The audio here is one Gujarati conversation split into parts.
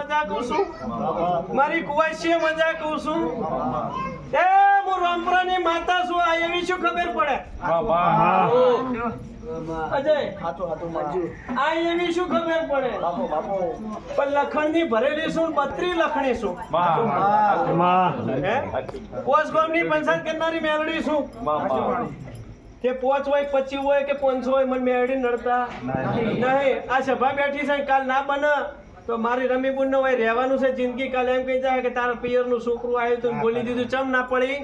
મજા કહું છું મારી કુવાશી મજા કહું છું એ હું રામપુરાની માતા છું આ એવી શું ખબર પડે અજય આ એવી શું ખબર પડે પણ લખણની ભરેલી છું 32 લખણી છું કોસ ગામની પંચાયત કરનારી મેલડી છું કે 5 હોય 25 હોય કે 500 હોય મને મેળવી નડતા નહીં આ સભા બેઠી છે કાલ ના બને તો મારી રમીબુન નો હોય રહેવાનું છે જિંદગી કાલ એમ કહી જાય કે તારા પિયર નું છોકરું આવ્યું તું બોલી દીધું ચમ ના પડી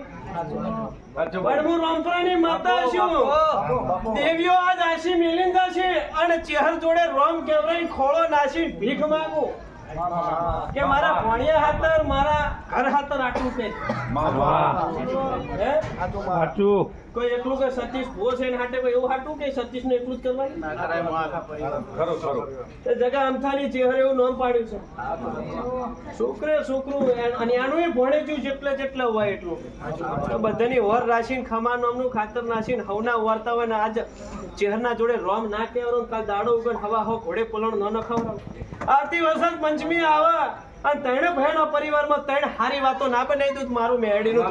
પણ હું રામપુરાની માતા છું દેવીઓ આજ આશી મિલિંદ છે અને ચહેર જોડે રોમ કેવરાઈ ખોળો નાસી ભીખ માંગુ કે મારા ભણિયા હાથર મારા ઘર હાથર આટલું કે કોઈ એટલું કે સતીશ ભો છે ને હાટે કોઈ એવું હાટું કે સતીશ ને એટલું જ કરવાનું એ જગા અમથાની ચહેરે એવું નામ પાડ્યું છે છોકરું અને આનું ભણેજું જેટલા હોય એટલું તો બધાની વર રાશિને ખમા નામનું ખાતર નાસીને હવના વાર્તા હોય ને આજ ચહેરના જોડે રોમ ના કહેવાનો કાલ દાડો ઉગન હવા હો ઘોડે પલણ ન ખવડાવ આવતી વખત પંચમી આવે અને ત્રણે બહેનો પરિવારમાં ત્રણ હારી વાતો ના બનાવી દઉં મારું મેળીનું